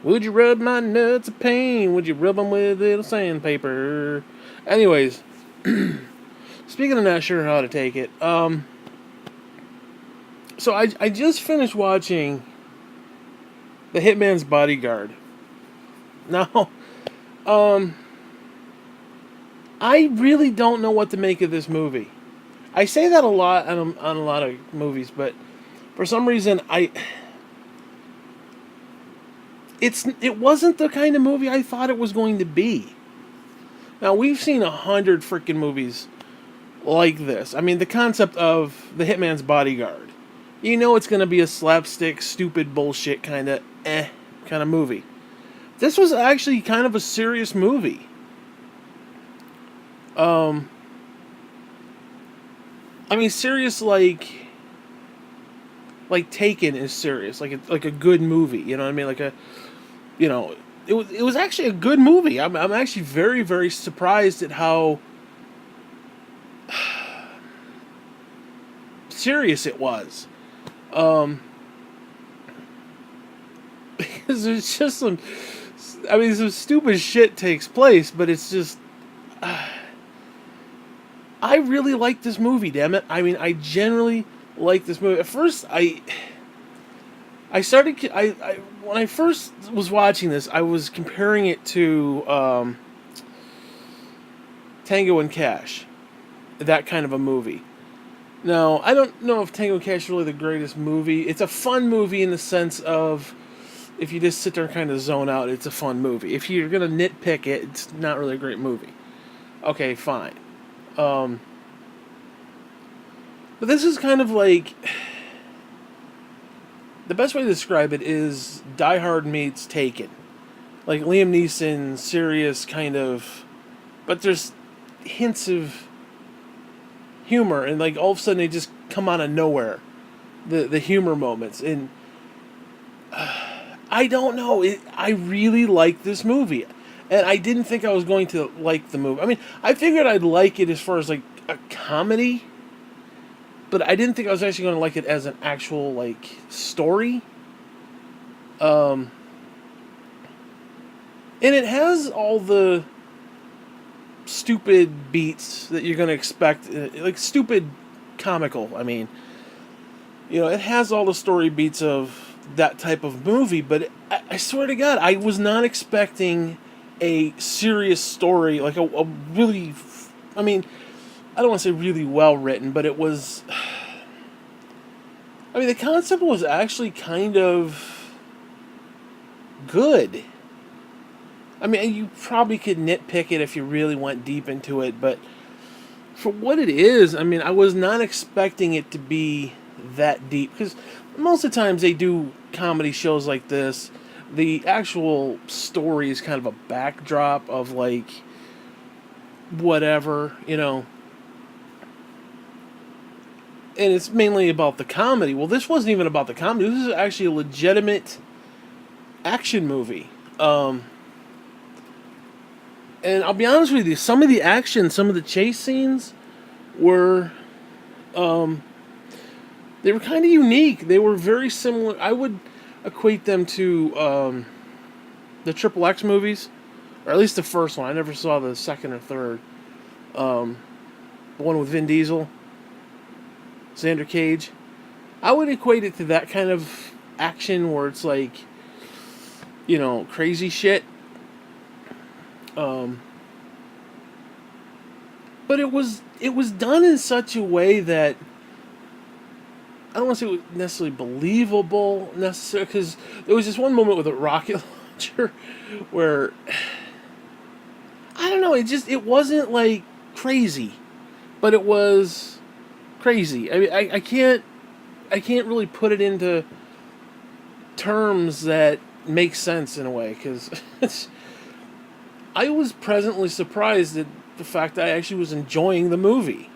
Would you rub my nuts of pain? Would you rub them with a little sandpaper? Anyways, speaking of not sure how to take it, so I just finished watching The Hitman's Bodyguard. Now, I really don't know what to make of this movie. I say that a lot on a lot of movies, but for some reason it wasn't the kind of movie I thought it was going to be. Now we've seen 100 freaking movies like this. I mean, the concept of The Hitman's Bodyguard. You know it's going to be a slapstick, stupid bullshit kind of movie. This was actually kind of a serious movie. I mean, serious like Taken is serious, like a good movie. You know what I mean? It was actually a good movie. I'm actually very, very surprised at how serious it was. Because there's just some stupid shit takes place, but it's just I really like this movie, damn it. I mean, I generally like this movie. At first, I started. When I first was watching this, I was comparing it to Tango and Cash, that kind of a movie. Now, I don't know if Tango and Cash is really the greatest movie. It's a fun movie in the sense of if you just sit there and kind of zone out, it's a fun movie. If you're gonna nitpick it, it's not really a great movie. Okay, fine. But this is kind of like the best way to describe it is Die Hard meets Taken, like Liam Neeson, serious kind of, but there's hints of humor, and like all of a sudden they just come out of nowhere, the humor moments, and I don't know, I really like this movie. And I didn't think I was going to like the movie. I mean, I figured I'd like it as far as like a comedy, but I didn't think I was actually going to like it as an actual like story. And it has all the stupid beats that you're going to expect, like stupid comical. I mean, it has all the story beats of that type of movie, but I swear to God, I was not expecting a serious story, like a really, I mean, I don't want to say really well written, but it was, I mean, the concept was actually kind of good. I mean, you probably could nitpick it if you really went deep into it, but for what it is, I mean, I was not expecting it to be that deep, because most of the times they do comedy shows like this, the actual story is kind of a backdrop of like whatever, and it's mainly about the comedy. Well, this wasn't even about the comedy. This is actually a legitimate action movie. And I'll be honest with you, some of the action, some of the chase scenes were they were kind of unique. They were very similar. I would equate them to the Triple X movies, or at least the first one. I never saw the second or third. The one with Vin Diesel, Xander Cage. I would equate it to that kind of action where it's like, crazy shit. But it was done in such a way that I don't want to say it was necessarily believable, because there was this one moment with a rocket launcher where I don't know, it wasn't like crazy, but it was crazy. I mean, I can't really put it into terms that make sense in a way, because I was pleasantly surprised at the fact that I actually was enjoying the movie.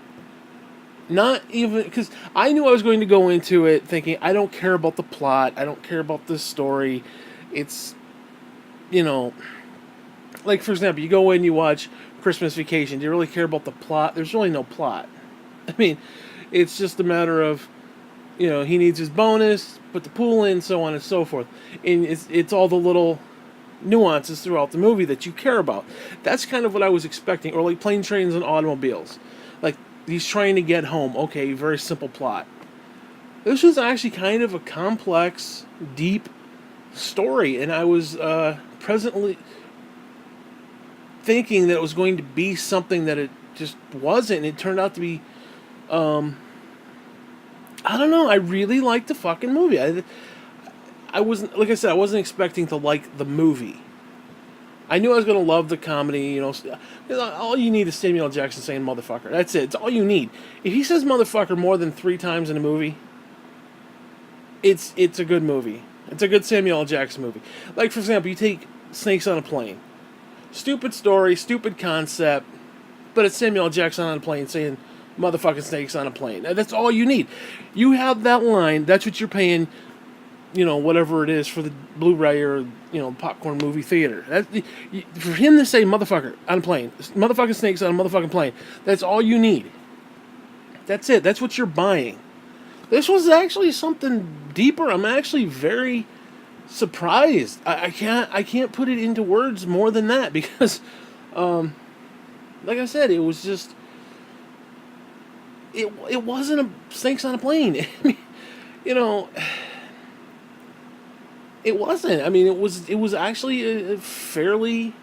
Not even, because I knew I was going to go into it thinking, I don't care about the plot, I don't care about this story. It's, like for example, you go in, you watch Christmas Vacation, do you really care about the plot? There's really no plot. I mean, it's just a matter of, he needs his bonus, put the pool in, so on and so forth. And it's all the little nuances throughout the movie that you care about. That's kind of what I was expecting. Or like Plane, Trains, and Automobiles. Like, he's trying to get home. Okay, very simple plot. This was actually kind of a complex, deep story, and I was presently thinking that it was going to be something that it just wasn't, and it turned out to be, I don't know, I really liked the fucking movie. I wasn't, like I said, I wasn't expecting to like the movie. I knew I was going to love the comedy, all you need is Samuel L. Jackson saying motherfucker. That's it. It's all you need. If he says motherfucker more than 3 times in a movie, it's a good movie. It's a good Samuel L. Jackson movie. Like, for example, you take Snakes on a Plane. Stupid story, stupid concept, but it's Samuel L. Jackson on a plane saying motherfucking snakes on a plane. That's all you need. You have that line, that's what you're paying, whatever it is for the Blu-ray or, popcorn movie theater. For him to say motherfucker on a plane, motherfucking snakes on a motherfucking plane, that's all you need. That's it. That's what you're buying. This was actually something deeper. I'm actually very surprised. I can't put it into words more than that because, like I said, it was just it wasn't a snakes on a plane. I mean, it wasn't. I mean, it was actually a fairly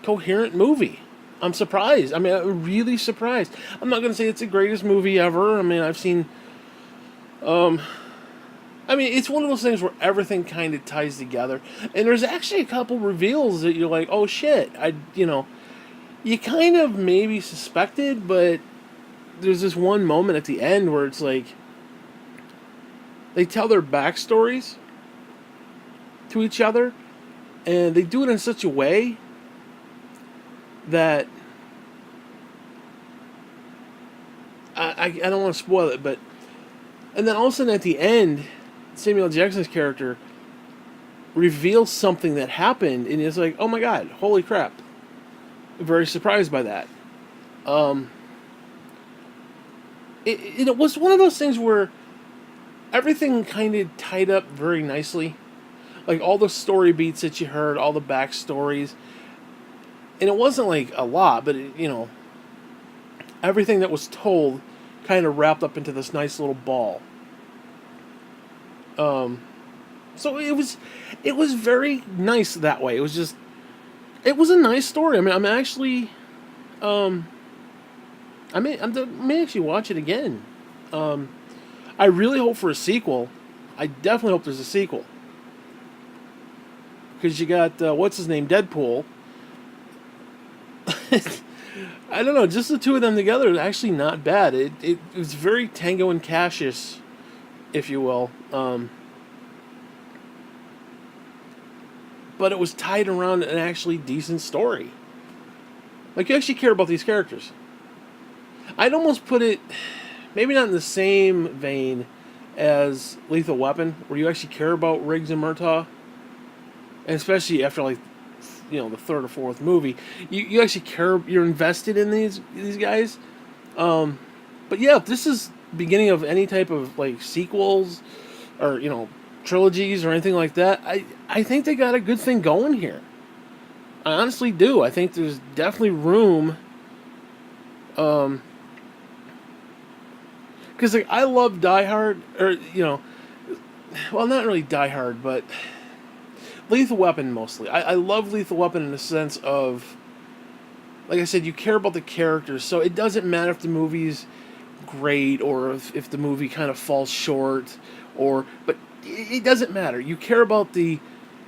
coherent movie. I'm surprised. I mean, I'm really surprised. I'm not going to say it's the greatest movie ever. I mean, I've seen. It's one of those things where everything kind of ties together, and there's actually a couple reveals that you're like, oh shit, you kind of maybe suspected, but there's this one moment at the end where it's like they tell their backstories to each other, and they do it in such a way that I don't want to spoil it, but and then all of a sudden at the end, Samuel Jackson's character reveals something that happened, and it's like, oh my god, holy crap! Very surprised by that. It was one of those things where everything kind of tied up very nicely, like all the story beats that you heard, all the backstories, and it wasn't like a lot, but everything that was told kind of wrapped up into this nice little ball. So it was very nice that way. It was a nice story. I mean, I'm actually, I may actually watch it again. I really hope for a sequel. I definitely hope there's a sequel. Because you got, what's his name, Deadpool. I don't know, just the two of them together is actually not bad. It was very Tango and Cassius, if you will. But it was tied around an actually decent story. Like, you actually care about these characters. I'd almost put it, maybe not in the same vein as Lethal Weapon, where you actually care about Riggs and Murtaugh. And especially after, like, the third or fourth movie, you actually care, you're invested in these guys. But yeah, if this is beginning of any type of, like, sequels or, trilogies or anything like that, I think they got a good thing going here. I honestly do. I think there's definitely room. Because like, I love Die Hard, or well, not really Die Hard, but Lethal Weapon mostly. I love Lethal Weapon in the sense of, like I said, you care about the characters, so it doesn't matter if the movie's great or if the movie kind of falls short, but it doesn't matter. You care about the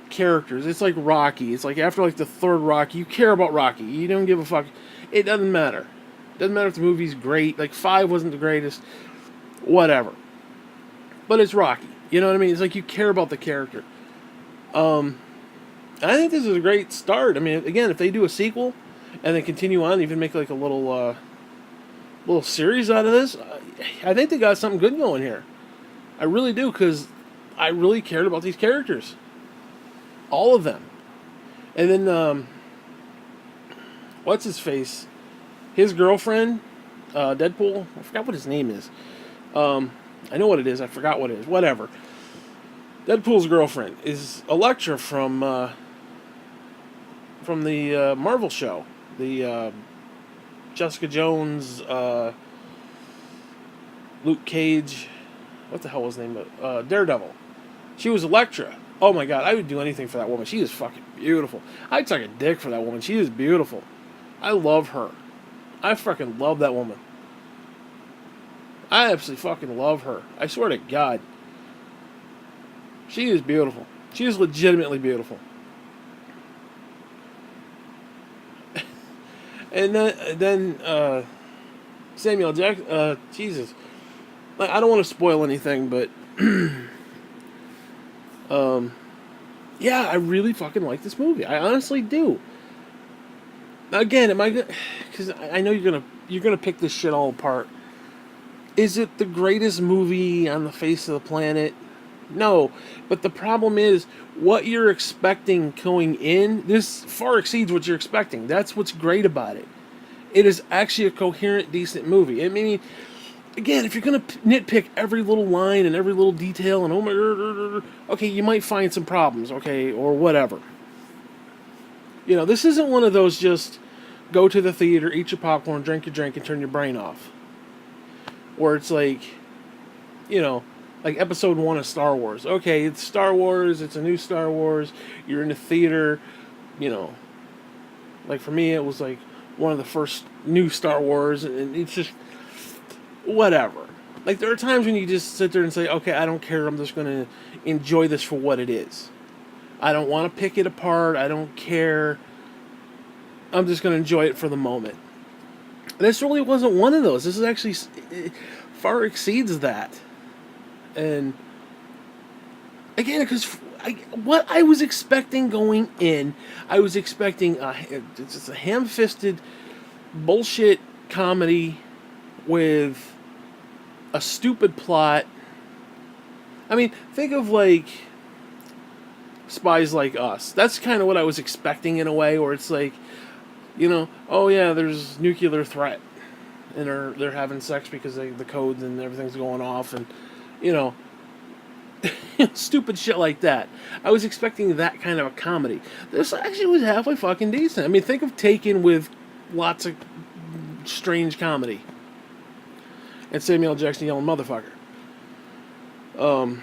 characters. It's like Rocky. It's like after like the third Rocky, you care about Rocky. You don't give a fuck. It doesn't matter. It doesn't matter if the movie's great. Like 5 wasn't the greatest. Whatever. But it's Rocky. You know what I mean? It's like you care about the character. I think this is a great start. I mean, again, if they do a sequel and then continue on, even make like a little series out of this, I think they got something good going here. I really do, because I really cared about these characters. All of them. And then, what's his face? His girlfriend, Deadpool, I forgot what his name is. I know what it is, I forgot what it is. Whatever. Deadpool's girlfriend is Elektra from from the Marvel show, the Jessica Jones, Luke Cage, what the hell was his name? Daredevil. She was Elektra. Oh my god, I would do anything for that woman. She is fucking beautiful. I'd suck a dick for that woman. She is beautiful. I love her. I fucking love that woman. I absolutely fucking love her. I swear to God. She is beautiful. She is legitimately beautiful. And then Samuel Jackson, Jesus. Like, I don't want to spoil anything, but yeah, I really fucking like this movie. I honestly do. Again, am I gonna? Because I know you're gonna pick this shit all apart. Is it the greatest movie on the face of the planet? No, but the problem is what you're expecting going in. This far exceeds what you're expecting. That's what's great about it. It is actually a coherent, decent movie. I mean, again, if you're gonna nitpick every little line and every little detail and oh my, okay, you might find some problems, okay, or whatever. You know, this isn't one of those just go to the theater, eat your popcorn, drink your drink, and turn your brain off. Where it's like, you know, like episode 1 of Star Wars. Okay, it's Star Wars, it's a new Star Wars, you're in the theater, you know. Like for me, it was like one of the first new Star Wars, and it's just, whatever. Like there are times when you just sit there and say, okay, I don't care, I'm just going to enjoy this for what it is. I don't want to pick it apart, I don't care. I'm just going to enjoy it for the moment. This really wasn't one of those. This is actually far exceeds that. And again, because what I was expecting going in, I was expecting just a ham-fisted bullshit comedy with a stupid plot. I mean, think of like Spies Like Us. That's kind of what I was expecting in a way, where it's like, you know, oh yeah, there's nuclear threat, and they're having sex because the codes and everything's going off, and you know, stupid shit like that. I was expecting that kind of a comedy. This actually was halfway fucking decent. I mean, think of Taken with lots of strange comedy, and Samuel Jackson yelling motherfucker. Now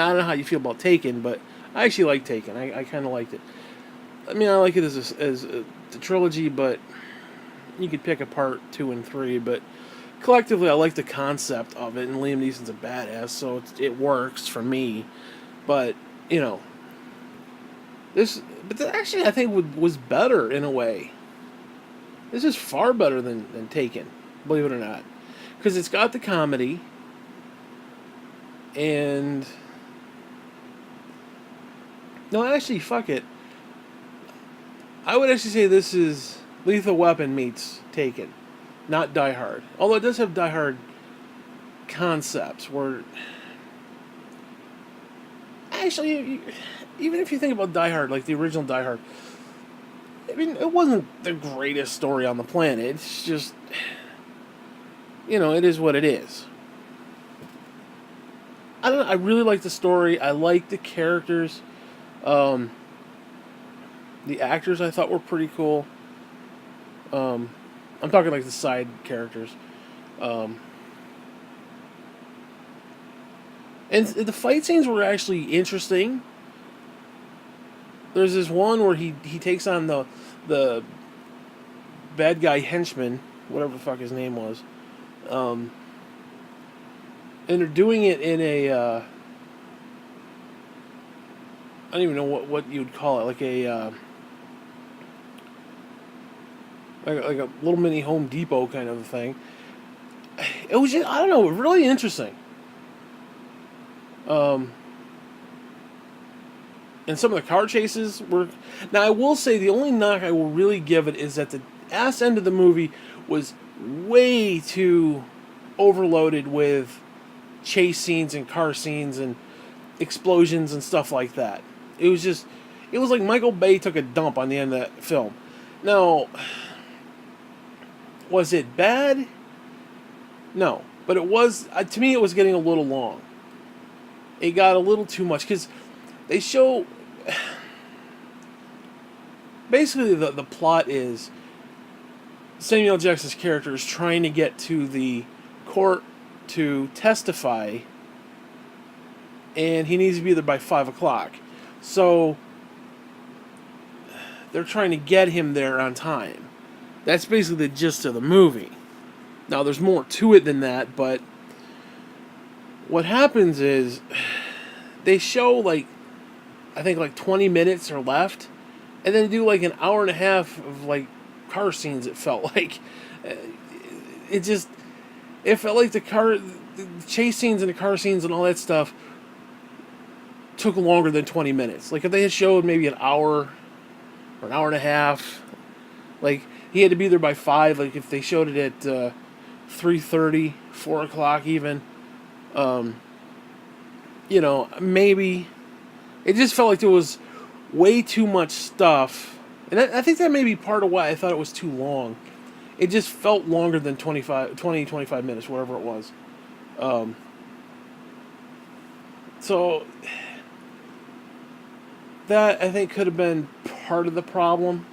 I don't know how you feel about Taken, but I actually like Taken. I kind of liked it. I mean, I like it as a trilogy, but you could pick apart 2 and 3. But collectively, I like the concept of it, and Liam Neeson's a badass, so it works for me. But you know, but actually, I think was better in a way. This is far better than Taken, believe it or not, because it's got the comedy, and no, actually, fuck it. I would actually say this is Lethal Weapon meets Taken, not Die Hard. Although it does have Die Hard concepts where... Actually, even if you think about Die Hard, like the original Die Hard, I mean, it wasn't the greatest story on the planet. It's just, you know, it is what it is. I don't know, I really like the story. I like the characters. The actors I thought were pretty cool. I'm talking like the side characters. And the fight scenes were actually interesting. There's this one where he takes on the bad guy henchman, whatever the fuck his name was. And they're doing it in a... I don't even know what you'd call it. Like a... like a little mini Home Depot kind of a thing. It was just, I don't know, really interesting. And some of the car chases were... Now, I will say the only knock I will really give it is that the ass end of the movie was way too overloaded with chase scenes and car scenes and explosions and stuff like that. It was like Michael Bay took a dump on the end of that film. Now... Was it bad? No. But it was, to me, it was getting a little long. It got a little too much, because they show... basically the plot is Samuel Jackson's character is trying to get to the court to testify, and he needs to be there by 5 o'clock. So they're trying to get him there on time. That's basically the gist of the movie. Now, there's more to it than that, but what happens is they show, like, I think like 20 minutes are left, and then do like an hour and a half of like car scenes. It felt like it felt like the chase scenes and the car scenes and all that stuff took longer than 20 minutes. Like if they had showed maybe an hour or an hour and a half, like he had to be there by 5. Like if they showed it at 3:30, 4 o'clock even, maybe it just felt like there was way too much stuff. And I think that may be part of why I thought it was too long. It just felt longer than 25 minutes, whatever it was. So that, I think, could have been part of the problem.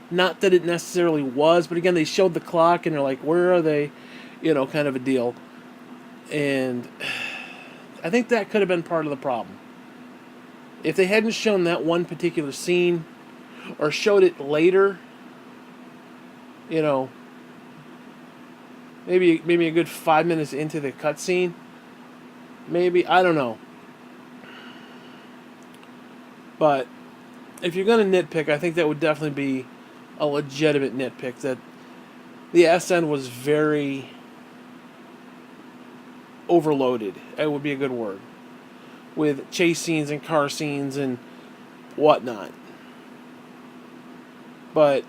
Not that it necessarily was, but again, they showed the clock and they're like, where are they? Kind of a deal. And I think that could have been part of the problem. If they hadn't shown that one particular scene, or showed it later, maybe a good 5 minutes into the cutscene, maybe, I don't know. But if you're going to nitpick, I think that would definitely be a legitimate nitpick, that the SN was very overloaded. It would be a good word. With chase scenes and car scenes and whatnot. But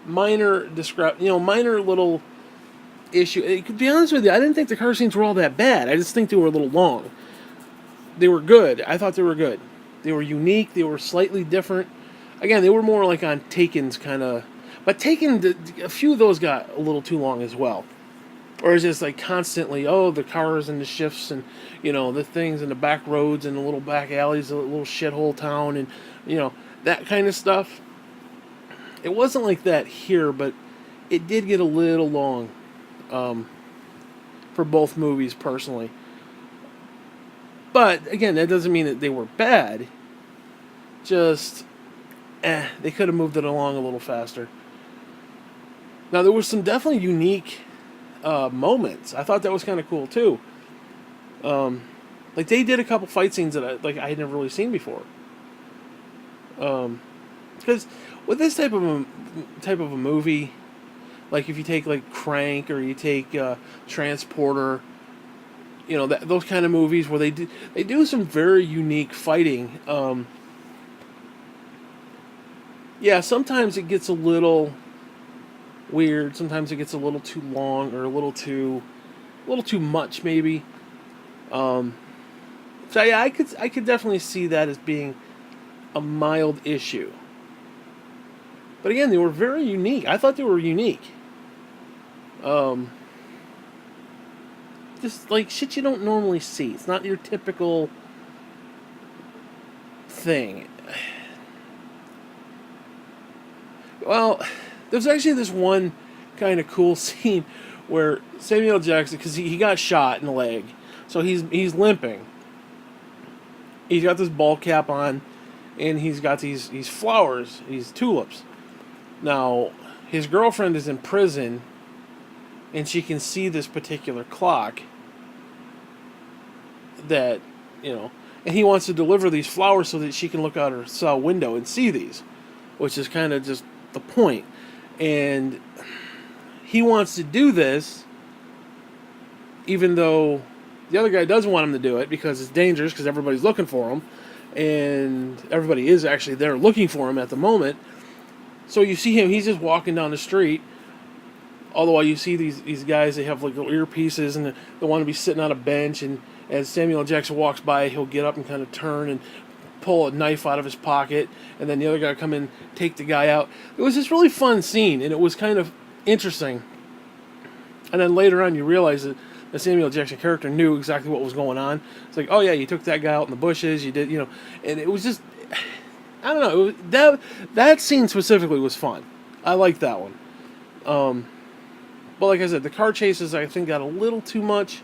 minor little issue. To be honest with you, I didn't think the car scenes were all that bad. I just think they were a little long. They were good. I thought they were good. They were unique. They were slightly different. Again, they were more like on Taken's kind of... But Taken, a few of those got a little too long as well. Or it's just like constantly, the cars and the shifts and, the things and the back roads and the little back alleys, the little shithole town and, that kind of stuff. It wasn't like that here, but it did get a little long for both movies, personally. But, again, that doesn't mean that they were bad. Just, they could have moved it along a little faster. Now, there was some definitely unique moments. I thought that was kind of cool, too. Like, they did a couple fight scenes that I had never really seen before. Because with this type of a movie, like if you take like Crank or you take Transporter, those kind of movies where they do some very unique fighting. Sometimes it gets a little weird. Sometimes it gets a little too long or a little too much maybe. So yeah, I could definitely see that as being a mild issue. But again, they were very unique. I thought they were unique. Just like shit you don't normally see. It's not your typical thing. Well, there's actually this one kind of cool scene where Samuel Jackson, because he got shot in the leg, so he's limping. He's got this ball cap on, and he's got these flowers, these tulips. Now, his girlfriend is in prison, and she can see this particular clock that, and he wants to deliver these flowers so that she can look out her cell window and see these, which is kind of just the point. And he wants to do this, even though the other guy doesn't want him to do it because it's dangerous, because everybody's looking for him, and everybody is actually there looking for him at the moment. So you see him, he's just walking down the street. All the while you see these guys, they have like little earpieces and they want to be sitting on a bench, and as Samuel L. Jackson walks by, he'll get up and kind of turn and pull a knife out of his pocket, and then the other guy will come in, take the guy out. It was this really fun scene, and it was kind of interesting. And then later on you realize that the Samuel L. Jackson character knew exactly what was going on. It's like, oh yeah, you took that guy out in the bushes, you did, and it was just... I don't know. That scene specifically was fun. I liked that one. But like I said, the car chases I think got a little too much.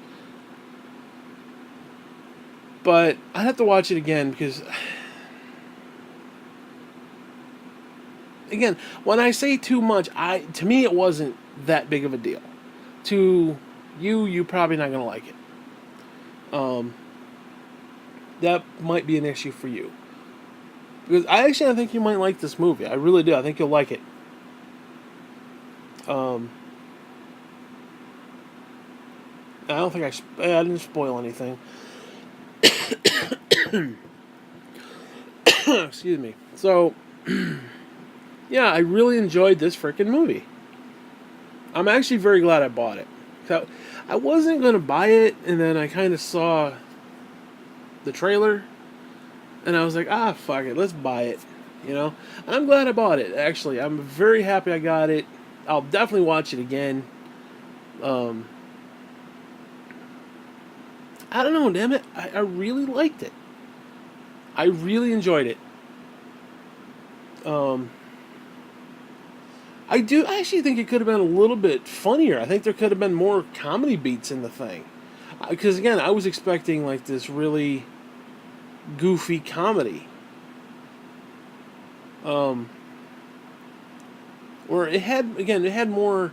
But I'd have to watch it again because, again, when I say too much, to me it wasn't that big of a deal. To you, you're probably not gonna like it. That might be an issue for you because I think you might like this movie. I really do. I think you'll like it. I don't think I didn't spoil anything. Excuse me. So, yeah, I really enjoyed this freaking movie. I'm actually very glad I bought it. So, I wasn't going to buy it, and then I kind of saw the trailer, and I was like, fuck it, let's buy it. You know? And I'm glad I bought it, actually. I'm very happy I got it. I'll definitely watch it again. I don't know, damn it. I really liked it. I really enjoyed it. I actually think it could have been a little bit funnier. I think there could have been more comedy beats in the thing. Because, again, I was expecting, like, this really goofy comedy. Where it had more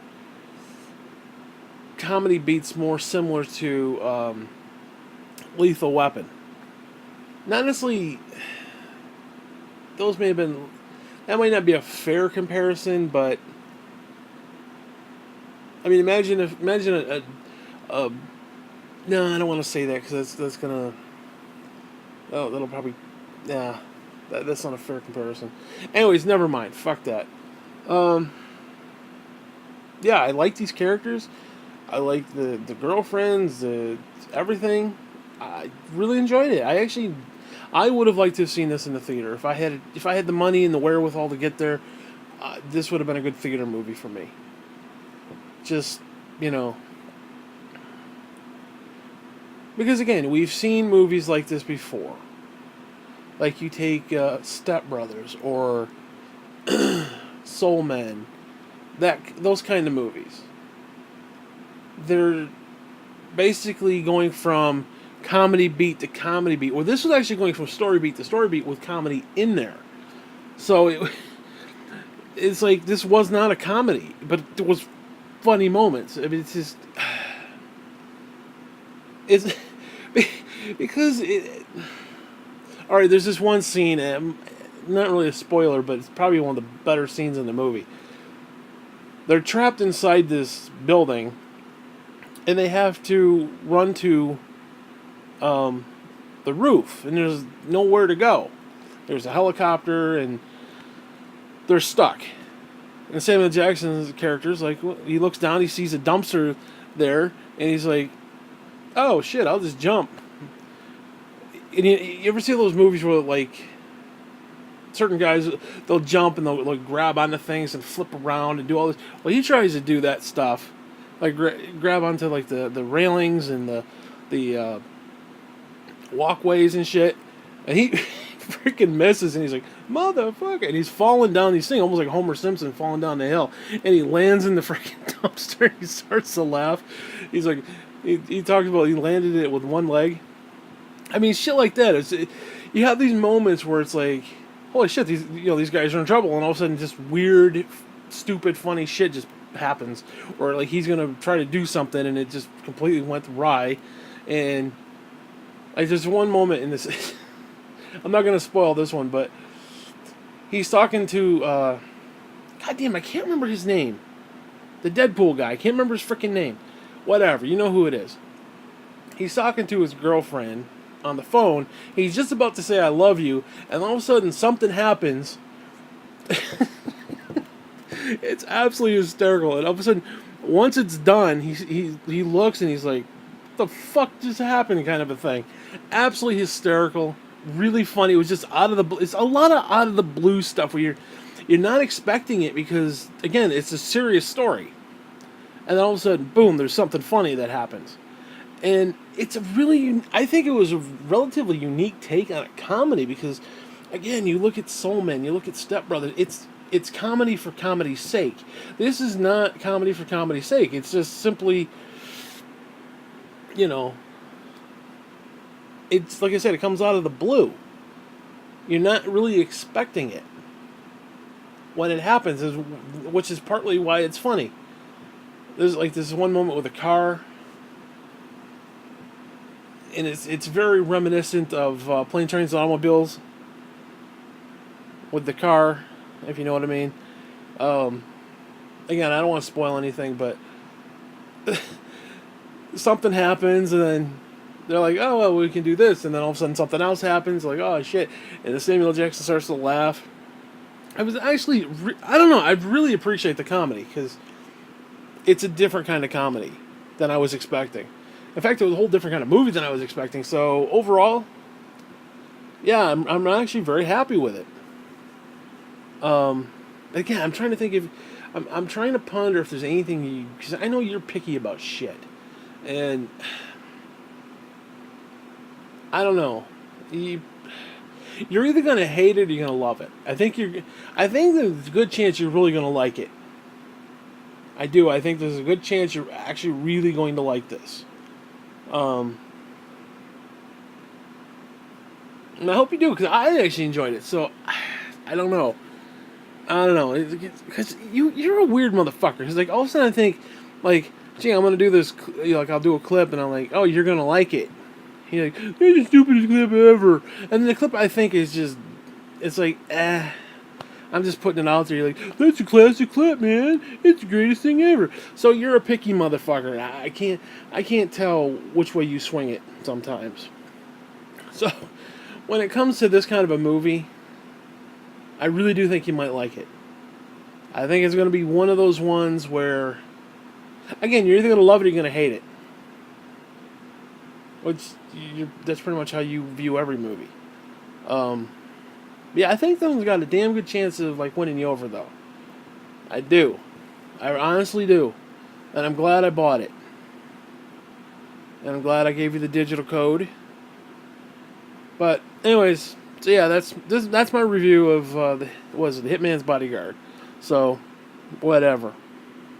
comedy beats more similar to Lethal Weapon. Not necessarily, those may have been, that might not be a fair comparison, but I mean, imagine a no, I don't want to say that because that's gonna, oh, that'll probably, yeah, that's not a fair comparison. Anyways, never mind, fuck that. Yeah, I like these characters. I like the girlfriends, everything. I really enjoyed it. I would have liked to have seen this in the theater if I had the money and the wherewithal to get there. This would have been a good theater movie for me. Just, you know, because again, we've seen movies like this before. Like you take Step Brothers or Soul Men, those kind of movies. They're basically going from comedy beat to comedy beat. Well, this was actually going from story beat to story beat with comedy in there. So it's like this was not a comedy, but there was funny moments. I mean, it's just it's because all right. There's this one scene, not really a spoiler, but it's probably one of the better scenes in the movie. They're trapped inside this building, and they have to run to the roof, and there's nowhere to go. There's a helicopter, and they're stuck. And Samuel Jackson's character's like, he looks down, he sees a dumpster there, and he's like, oh shit, I'll just jump. And you ever see those movies where, like, certain guys, they'll jump and they'll like, grab onto things and flip around and do all this? Well, he tries to do that stuff. Like, grab onto, like, the railings and the walkways and shit. And he freaking misses, and he's like, motherfucker. And he's falling down these things, almost like Homer Simpson falling down the hill. And he lands in the freaking dumpster, and he starts to laugh. He's like, he talks about he landed it with one leg. I mean, shit like that. You have these moments where it's like, holy shit, these guys are in trouble, and all of a sudden just weird, stupid, funny shit just happens. Or like he's gonna try to do something, and it just completely went awry. And like there's one moment in this, I'm not gonna spoil this one, but he's talking to, goddamn, I can't remember his name. The Deadpool guy, I can't remember his freaking name. Whatever, you know who it is. He's talking to his girlfriend on the phone. He's just about to say I love you, and all of a sudden something happens. It's absolutely hysterical. And all of a sudden, once it's done, he looks and he's like, what the fuck just happened, kind of a thing. Absolutely hysterical, really funny. It was just it's a lot of out of the blue stuff where you're not expecting it because, again, it's a serious story. And then all of a sudden, boom, there's something funny that happens. And it's I think it was a relatively unique take on a comedy because again, you look at Soul Man, you look at Step Brothers. It's comedy for comedy's sake. This is not comedy for comedy's sake. It's just simply, you know, it's like I said, it comes out of the blue. You're not really expecting it when it happens, which is partly why it's funny. There's like this one moment with a car, and it's very reminiscent of Planes, Trains, and Automobiles with the car, if you know what I mean. Again, I don't want to spoil anything, but something happens, and then they're like, "Oh well, we can do this," and then all of a sudden something else happens, like, "Oh shit!" And then Samuel Jackson starts to laugh. I was actually, I don't know, I really appreciate the comedy because it's a different kind of comedy than I was expecting. In fact, it was a whole different kind of movie than I was expecting. So overall, yeah, I'm actually very happy with it. Again, I'm trying to think if I'm trying to ponder if there's anything because I know you're picky about shit, and I don't know. You're either gonna hate it or you're gonna love it. I think there's a good chance you're really gonna like it. I do. I think there's a good chance you're actually really going to like this. And I hope you do because I actually enjoyed it. So I don't know. I don't know because you're a weird motherfucker. Because like all of a sudden I think like, gee, I'm gonna do this. Like I'll do a clip and I'm like, oh, you're gonna like it. You're like, it's the stupidest clip ever. And then the clip I think is just, it's like, I'm just putting it out there. You're like, that's a classic clip, man. It's the greatest thing ever. So you're a picky motherfucker. I can't tell which way you swing it sometimes. So when it comes to this kind of a movie, I really do think you might like it. I think it's going to be one of those ones where, again, you're either going to love it or you're going to hate it. That's pretty much how you view every movie. Yeah, I think that one's got a damn good chance of like winning you over, though. I do. I honestly do. And I'm glad I bought it. And I'm glad I gave you the digital code. But anyways, so yeah, that's my review of the Hitman's Bodyguard. So whatever.